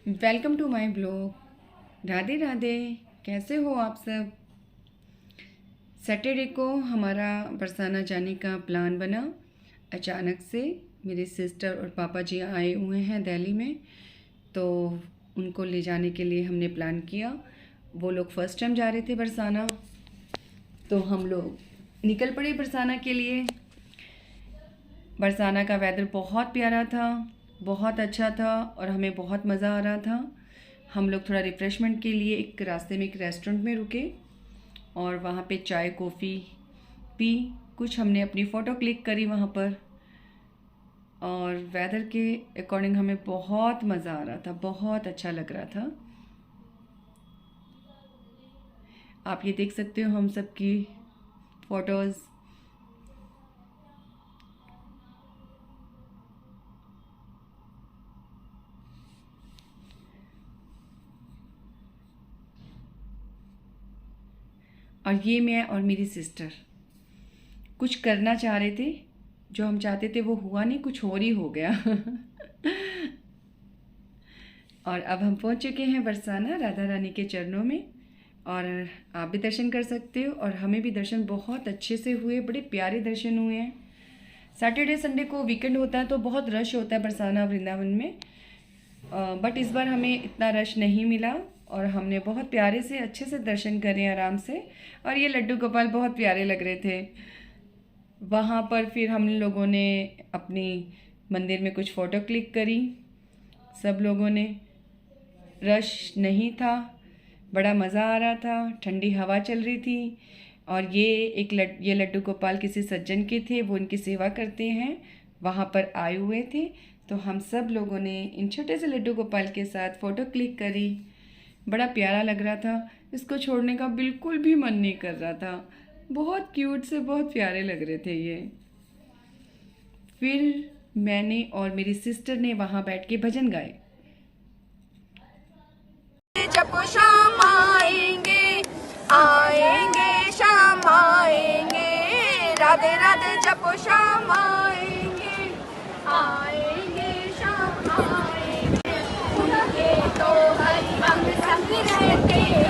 Welcome to my blog. Radhe Radhe. कैसे हो आप सब। सैटरडे को हमारा बरसाना जाने का प्लान बना। अचानक से मेरी सिस्टर और पापा जी आए हुए हैं दिल्ली में, तो उनको ले जाने के लिए हमने प्लान किया। वो लोग फ़र्स्ट टाइम जा रहे थे बरसाना, तो हम लोग निकल पड़े बरसाना के लिए। बरसाना का वेदर बहुत प्यारा था, बहुत अच्छा था और हमें बहुत मज़ा आ रहा था। हम लोग थोड़ा रिफ़्रेशमेंट के लिए एक रास्ते में एक रेस्टोरेंट में रुके और वहाँ पे चाय कॉफ़ी पी। कुछ हमने अपनी फ़ोटो क्लिक करी वहाँ पर, और वेदर के अकॉर्डिंग हमें बहुत मज़ा आ रहा था, बहुत अच्छा लग रहा था। आप ये देख सकते हो हम सब की फ़ोटोज़। और ये मैं और मेरी सिस्टर कुछ करना चाह रहे थे, जो हम चाहते थे वो हुआ नहीं, कुछ और ही हो गया। और अब हम पहुंच चुके हैं बरसाना राधा रानी के चरणों में, और आप भी दर्शन कर सकते हो। और हमें भी दर्शन बहुत अच्छे से हुए, बड़े प्यारे दर्शन हुए हैं। सैटरडे संडे को वीकेंड होता है तो बहुत रश होता है बरसाना वृंदावन में, बट इस बार हमें इतना रश नहीं मिला और हमने बहुत प्यारे से अच्छे से दर्शन करे आराम से। और ये लड्डू गोपाल बहुत प्यारे लग रहे थे। वहाँ पर फिर हम लोगों ने अपनी मंदिर में कुछ फ़ोटो क्लिक करी सब लोगों ने। रश नहीं था, बड़ा मज़ा आ रहा था, ठंडी हवा चल रही थी। और ये लड्डू गोपाल किसी सज्जन के थे, वो उनकी सेवा करते हैं, वहाँ पर आए हुए थे। तो हम सब लोगों ने इन छोटे से लड्डू गोपाल के साथ फ़ोटो क्लिक करी। बड़ा प्यारा लग रहा था, इसको छोड़ने का बिल्कुल भी मन नहीं कर रहा था। बहुत क्यूट से, बहुत प्यारे लग रहे थे ये। फिर मैंने और मेरी सिस्टर ने वहाँ बैठ के भजन गाए। जब शाम आएंगे आएंगे शाम आएंगे, राधे राधे जब शाम आएंगे आएंगे शाम आएंगे, उनके तो हरि अंग संग रहते हैं,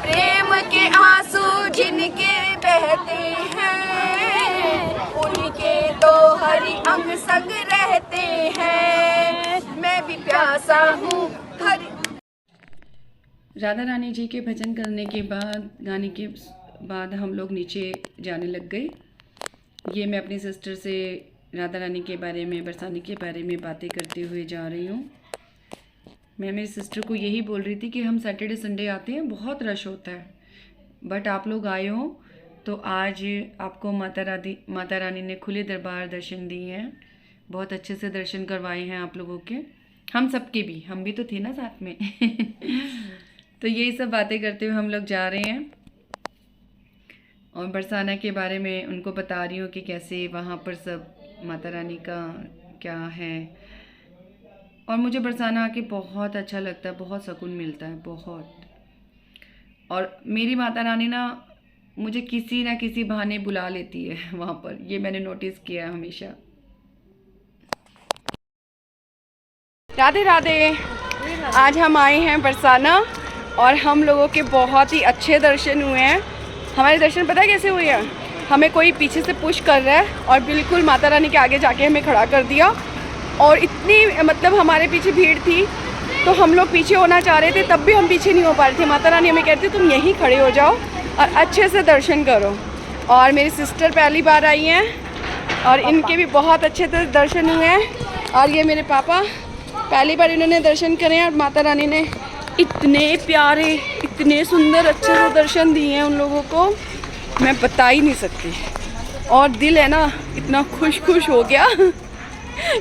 प्रेम के आंसू जिनके बहते हैं, उनके तो हरि अंग संग रहते हैं। मैं भी प्यासा हूँ हरि। राधा रानी जी के भजन करने के बाद, गाने के बाद हम लोग नीचे जाने लग गए। ये मैं अपनी सिस्टर से राधा रानी के बारे में, बरसाने के बारे में बातें करते हुए जा रही हूँ। मैं मेरी सिस्टर को यही बोल रही थी कि हम सैटरडे संडे आते हैं, बहुत रश होता है, बट आप लोग आए हो तो आज आपको माता रानी ने खुले दरबार दर्शन दिए हैं। बहुत अच्छे से दर्शन करवाए हैं आप लोगों के, हम सबके भी, हम भी तो थे ना साथ में। तो यही सब बातें करते हुए हम लोग जा रहे हैं और बरसाना के बारे में उनको बता रही हूँ कि कैसे वहाँ पर सब माता रानी का क्या है। और मुझे बरसाना आके बहुत अच्छा लगता है, बहुत सुकून मिलता है, बहुत। और मेरी माता रानी ना मुझे किसी ना किसी बहाने बुला लेती है वहाँ पर, ये मैंने नोटिस किया है हमेशा। राधे राधे। आज हम आए हैं बरसाना और हम लोगों के बहुत ही अच्छे दर्शन हुए हैं। हमारे दर्शन पता है कैसे हुए हैं? हमें कोई पीछे से पुश कर रहा है और बिल्कुल माता रानी के आगे जाके हमें खड़ा कर दिया। और इतनी मतलब हमारे पीछे भीड़ थी तो हम लोग पीछे होना चाह रहे थे, तब भी हम पीछे नहीं हो पा रहे थे। माता रानी हमें कहती तुम यहीं खड़े हो जाओ और अच्छे से दर्शन करो। और मेरी सिस्टर पहली बार आई हैं और इनके भी बहुत अच्छे से दर्शन हुए हैं। और ये मेरे पापा पहली बार इन्होंने दर्शन करे हैं और माता रानी ने इतने प्यारे, इतने सुंदर अच्छे से दर्शन दिए हैं उन लोगों को, मैं बता ही नहीं सकती। और दिल है ना इतना खुश हो गया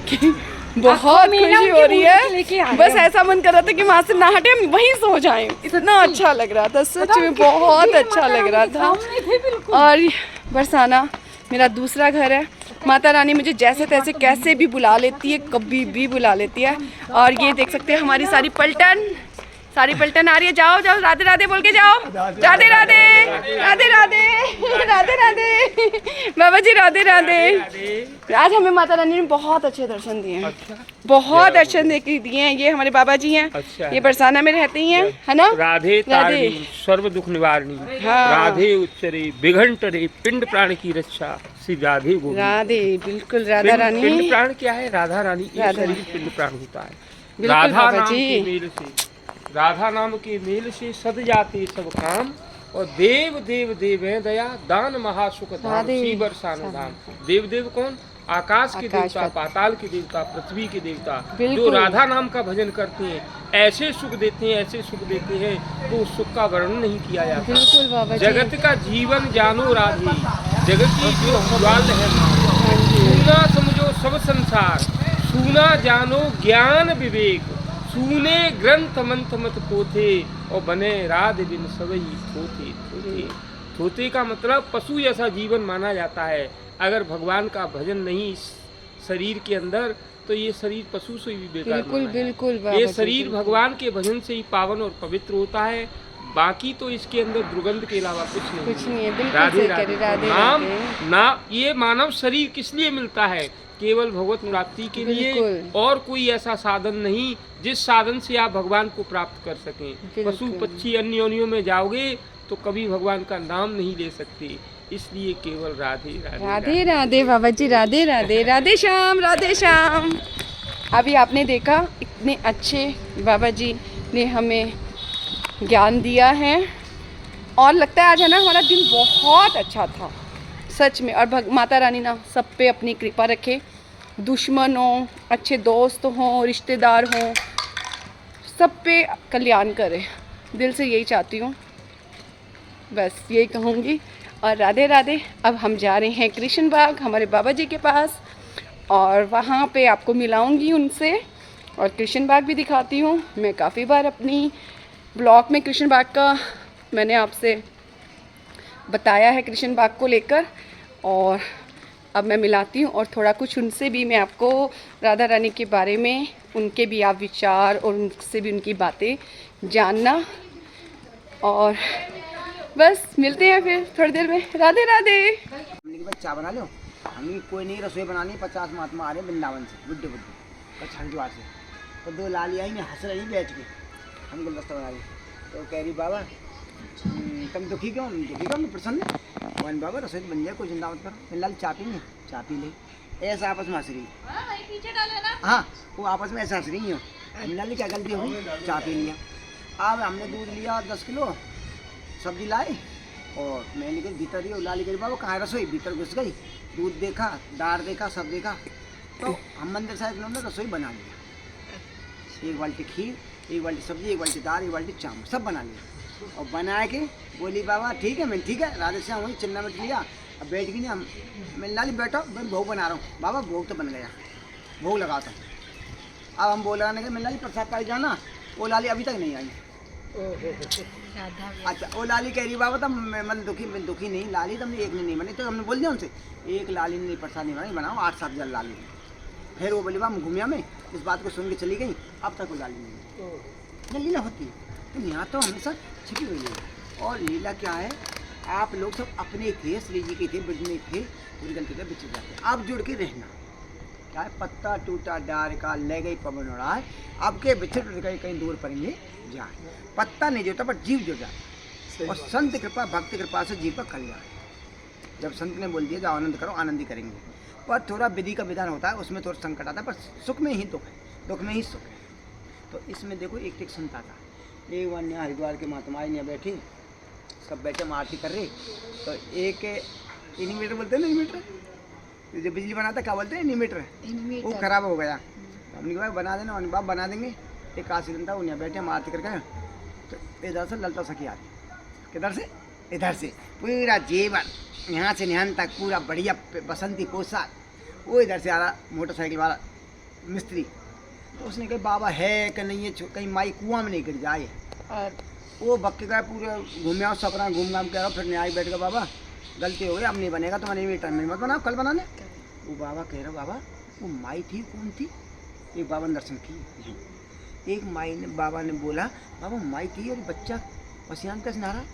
कि बहुत खुशी हो रही है। बस ऐसा मन कर रहा था कि वहाँ से ना हटे, हम वहीं सो जाएं, इतना अच्छा लग रहा था, सच में बहुत अच्छा लग रहा था। और बरसाना मेरा दूसरा घर है। माता रानी मुझे जैसे तैसे कैसे भी बुला लेती है, कभी भी बुला लेती है। और ये देख सकते हैं हमारी सारी पलटन आ रही है। जाओ जाओ, राधे राधे बोल के जाओ, राधे राधे। राधे राधे राधे राधे बाबा जी, राधे राधे। आज हमें माता रानी ने बहुत अच्छे दर्शन दिए हैं। अच्छा, बहुत दर्शन दिए हैं। ये हमारे बाबा जी हैं। अच्छा, ये बरसाना में रहती हैं, है ना? राधे तारिणी सर्व दुख निवारणी, हाँ। राधे उच्चरे विघंटरे पिंड प्राण की रक्षा, श्री राधे गोविंद। राधे, बिल्कुल राधा रानी। पिंड प्राण क्या है? राधा रानी। राधा शरीर पिंड प्राण होता है। बिल्कुल राधा बाबा नाम जी। के मेल से, राधा नाम के मेल से सद जाते सब काम, और देव देव देव है दया दान महासुख धाम, राधे। श्री बरसाना धाम। देव देव कौन? आकाश के आकाश देवता, का। पाताल के देवता, पृथ्वी के देवता, जो बिल्कुल। राधा नाम का भजन करते हैं ऐसे सुख देते हैं, ऐसे सुख देते हैं तो उस सुख का वर्णन नहीं किया जाता। बिल्कुल बाबा जी। जगत का जीवन जानो राधे, जगत की जो ज्वाल है सूना समझो सब संसार, सूना जानो ज्ञान विवेक, सूने ग्रंथ मंथ मत पोथे, और बने राध बिन सबई थोथे थोथे। थोथे का मतलब पशु जैसा जीवन माना जाता है। अगर भगवान का भजन नहीं इस शरीर के अंदर, तो ये शरीर पशु से भी बेकार बिल्कुल माना है। बिल्कुल बाबा ये जी, शरीर बिल्कुल। भगवान के भजन से ही पावन और पवित्र होता है। बाकी तो इसके अंदर दुर्गंध के अलावा कुछ नहीं कुछ नहीं है। बिल्कुल राधे सही राधे। कह रहे, राधे नाम राधे। ना, ये मानव शरीर किस लिए मिलता है? केवल भगवत प्राप्ति के लिए, बिल्कुल। और कोई ऐसा साधन नहीं जिस साधन से आप भगवान को प्राप्त कर सकें। बिल्कुल। पशु पक्षी अन्य योनियों में जाओगे तो कभी भगवान का नाम नहीं ले सकते। इसलिए केवल राधे राधे राधे राधे बाबा जी, राधे राधे। राधे श्याम, राधे श्याम। अभी आपने देखा इतने अच्छे बाबा जी ने हमें ज्ञान दिया है, और लगता है आज है ना हमारा दिन बहुत अच्छा था सच में। और माता रानी ना सब पे अपनी कृपा रखे, दुश्मन हो, अच्छे दोस्त हों, रिश्तेदार हों, सब पे कल्याण करे। दिल से यही चाहती हूँ, बस यही कहूँगी। और राधे राधे। अब हम जा रहे हैं कृष्ण बाग हमारे बाबा जी के पास, और वहाँ पे आपको मिलाऊंगी उनसे, और कृष्ण बाग भी दिखाती हूँ। मैं काफ़ी बार अपनी ब्लॉग में कृष्ण बाग का मैंने आपसे बताया है, कृष्ण बाग को लेकर, और अब मैं मिलाती हूँ और थोड़ा कुछ उनसे भी मैं आपको राधा रानी के बारे में, उनके भी आप विचार और उनसे भी उनकी बातें जानना। और बस मिलते हैं फिर थोड़ी देर में। राधे राधे। हमने के बाद चाय बना लो, हमें कोई नहीं रसोई बनानी। 50 महात्मा आ रहे हैं वृंदावन से, बुड्ढे बुड्ढे कछ हरिद्वार से, तो 2 लाली आई, मैं हंस रही बैठ के, हम गुलदस्ता बना रही। तो कह रही बाबा तुम दुखी क्यों? दुखी क्यों? मैं प्रसन्न है। वन बाबा रसोई बन जाए, कोई चिंता मत करो। मैं लाल चाय पीएंगे, चाय पी ली। ऐसा आपस में हंस रही। हाँ, वो आपस में ऐसा हंस रही है। हमने लाली क्या गलती होगी? चाय पी लिया। अब हमने दूध लिया 10 किलो, सब्जी लाए, और मैं निकल भीतर ही। लाली करी बाबा कहाँ रसोई? भीतर घुस गई, दूध देखा, दाल देखा, सब देखा। तो हम मंदिर साहब लोगों ने रसोई बना लिया। 1 बाल्टी खीर, 1 बाल्टी सब्जी, 1 बाल्टी दाल, 1 बाल्टी चावल, सब बना लिया। और बना के बोली बाबा ठीक है। मैं ठीक है, राधे श्याम वही चिन्ना मिट लिया। अब बैठ गई नहीं हम। मैं लाली बैठो, मैं भोग बना रहा हूँ। बाबा भोग तो बन गया, भोग लगाता हूँ। अब हम भोग लगाने के, मैं लाली प्रसाद पाई जाना। वो लाली अभी तक नहीं आई। अच्छा, वो लाली कह रही बाबा तब मैं दुखी नहीं लाली, तुमने एक ने नहीं बनी। तो हमने बोल दिया उनसे, एक लाली ने प्रसाद नहीं बनाओ, 8-7 जन लाली ने। फिर वो बोली बाबा घूमिया में इस बात को सुन के चली गई। अब तक वो लाली नहीं। लीला होती है तो यहाँ तो हमेशा छिपी हुई है। और लीला क्या है, आप लोग सब अपने थे, श्री जी के थे, ब्रज में थे, पूरी गलती से बिछड़ जाते। आप जुड़ के रहना। क्या है, पत्ता टूटा डार का ले गई पवन उड़ाए, अब के बिछड़ गए कहीं दूर पड़ेंगे जाए। पत्ता नहीं जुड़ता पर जीव जुड़ जाए। और संत कृपा भक्ति कृपा से जीव का कल्याण। जब संत ने बोल दिया जाओ आनंद करो, आनंद ही करेंगे। पर थोड़ा विधि का विधान होता है, उसमें थोड़ा संकट आता है, पर सुख में ही दुख है, दुख में ही सुख है। तो इसमें देखो एक संत आता, एक बार यहाँ हरिद्वार के महात्मा यहाँ बैठे, सब बैठे आरती कर रहे। तो एक इन्वर्टर बोलते हैं ना, इन्वर्टर जो बिजली बनाता क्या बोलते हैं, इन्वर्टर, वो खराब हो गया। हमने कहा बना देना, और बाप बना देंगे। एक आशीर्वाद था, वो यहाँ बैठे हम आरती करके। तो इधर से ललता सखी आती, किधर से? इधर से पूरा जीवन यहाँ से निहान तक पूरा बढ़िया बसंती पोशाक। वो इधर से आ रहा मोटरसाइकिल वाला मिस्त्री। तो उसने कहा बाबा है कि नहीं है, कहीं माई कुआं में नहीं गिर जाए। और वो बक्के का पूरे घूमे आओ, सपना घूम घाम के आओ, फिर न्याय बैठ गया। बाबा गलती हो गई, अब नहीं बनेगा, तो मैंने टाइम में मत बनाओ, कल बना ले। वो बाबा कह रहा बाबा वो माई थी कौन थी? एक बाबा ने दर्शन की। एक माई ने, बाबा ने बोला बाबा माई थी और बच्चा पसियान कैसे नहा रहा?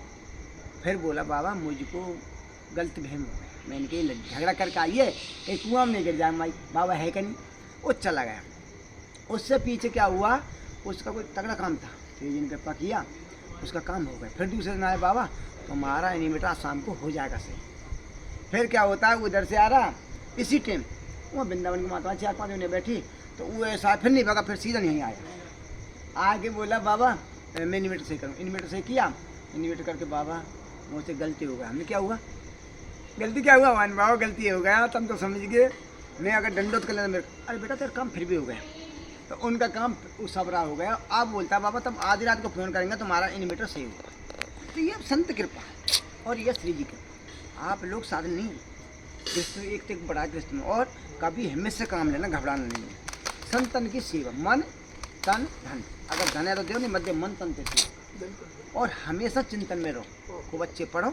फिर बोला बाबा मुझको गलत फहम हो गया, मैंने कहा झगड़ा करके आइए कहीं कुआं में नहीं गिर जाए माई, बाबा है कि नहीं। वो चला गया। उससे पीछे क्या हुआ, उसका कोई तगड़ा काम था, फिर जिन कृपा किया उसका काम हो गया। फिर दूसरे दिन आए बाबा तुम्हारा इन्वर्टर शाम को हो जाएगा सही। फिर क्या होता है, उधर से आ रहा इसी टाइम, वो वृंदावन की माता 4-5 महीने बैठी, तो वो ऐसा फिर नहीं भागा, फिर सीधा नहीं आया। आके बोला बाबा मैं इन्वर्टर सही करूँ। इन्वर्टर सही किया, इन्वर्टर करके बाबा मुझसे गलती हो गया। हमने क्या हुआ, गलती क्या हुआ मान बाबा, गलती हो गया तुम तो समझ गए, मैं अगर दंडोत कर लेना मेरे, अरे बेटा तेरा काम फिर भी हो गया। तो उनका काम सबरा हो गया। आप बोलता है बाबा तुम आधी रात को फ़ोन करेंगे तुम्हारा इन्वर्टर सही होगा। तो ये संत कृपा और ये श्री जी कृपा। आप लोग साधन नहीं, कृष्ण एक से एक बड़ा कृष्ण में, और कभी हिम्मत से काम लेना, घबराना नहीं है। संतन की सेवा, मन तन धन, अगर धन है तो दो, नहीं मध्य मन तन से सेवा। और हमेशा चिंतन में रहो, खूब अच्छे पढ़ो,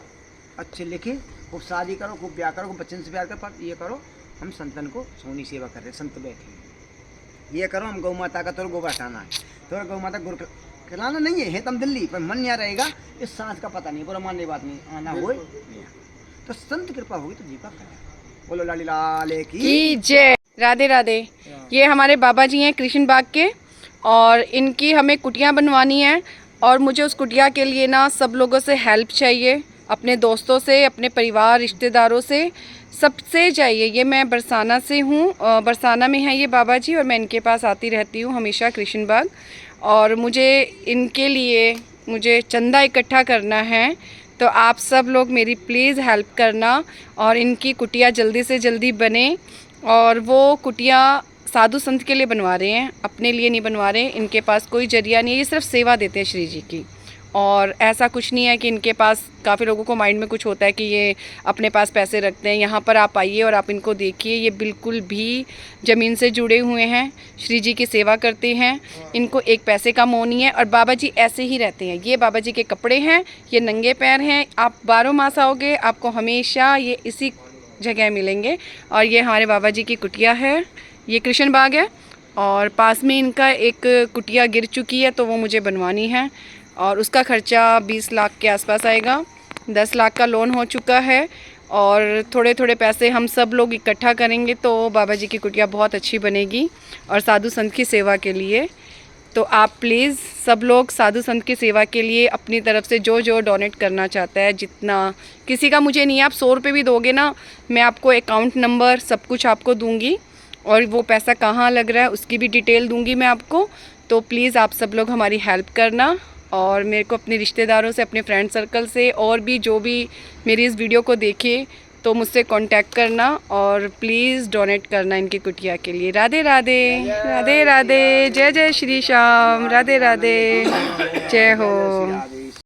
अच्छे लिखे, खूब शादी करो, खूब ब्याह करो, खूब बच्चन से प्यार करो, पर ये करो हम संतन को सोनी सेवा कर रहे, संत बैठे ये करो, हम गौ माता का तो गोबर हटाना है, तो गौ माता गुड़ खिलाना नहीं है तुम दिल्ली पर मन यहाँ रहेगा, इस सांस का पता नहीं, बुरा मानने बात नहीं, आना हो तो संत कृपा होगी तो जीवा कल्याण। बोलो लाली लाल की जय। राधे राधे। ये हमारे बाबा जी हैं कृष्ण बाग के, और इनकी हमें कुटिया बनवानी है, और मुझे उस कुटिया के लिए ना सब लोगों से हेल्प चाहिए, अपने दोस्तों से, अपने परिवार रिश्तेदारों से, सबसे चाहिए। ये मैं बरसाना से हूँ, बरसाना में है ये बाबा जी, और मैं इनके पास आती रहती हूँ हमेशा कृष्ण बाग। और मुझे इनके लिए मुझे चंदा इकट्ठा करना है, तो आप सब लोग मेरी प्लीज़ हेल्प करना, और इनकी कुटिया जल्दी से जल्दी बने। और वो कुटिया साधु संत के लिए बनवा रहे हैं, अपने लिए नहीं बनवा रहे, इनके पास कोई जरिया नहीं है, ये सिर्फ सेवा देते हैं श्री जी की। और ऐसा कुछ नहीं है कि इनके पास, काफ़ी लोगों को माइंड में कुछ होता है कि ये अपने पास पैसे रखते हैं। यहाँ पर आप आइए और आप इनको देखिए, ये बिल्कुल भी ज़मीन से जुड़े हुए हैं, श्री जी की सेवा करते हैं, इनको एक पैसे का मोह नहीं है। और बाबा जी ऐसे ही रहते हैं, ये बाबा जी के कपड़े हैं, ये नंगे पैर हैं, आप 12 मास आओगे आपको हमेशा ये इसी जगह मिलेंगे। और ये हमारे बाबा जी की कुटिया है, ये कृष्ण बाग है, और पास में इनका एक कुटिया गिर चुकी है, तो वो मुझे बनवानी है, और उसका खर्चा 20 लाख के आसपास आएगा। 10 लाख का लोन हो चुका है, और थोड़े थोड़े पैसे हम सब लोग इकट्ठा करेंगे तो बाबा जी की कुटिया बहुत अच्छी बनेगी, और साधु संत की सेवा के लिए। तो आप प्लीज़ सब लोग साधु संत की सेवा के लिए अपनी तरफ से जो जो डोनेट करना चाहता है, जितना, किसी का मुझे नहीं है, आप 100 रुपये भी दोगे ना, मैं आपको अकाउंट नंबर सब कुछ आपको दूंगी, और वो पैसा कहाँ लग रहा है उसकी भी डिटेल दूंगी मैं आपको। तो प्लीज़ आप सब लोग हमारी हेल्प करना, और मेरे को अपने रिश्तेदारों से, अपने फ्रेंड सर्कल से, और भी जो भी मेरी इस वीडियो को देखे तो मुझसे कांटेक्ट करना, और प्लीज़ डोनेट करना इनकी कुटिया के लिए। राधे राधे, राधे राधे, जय जय श्री श्याम, राधे राधे, जय हो।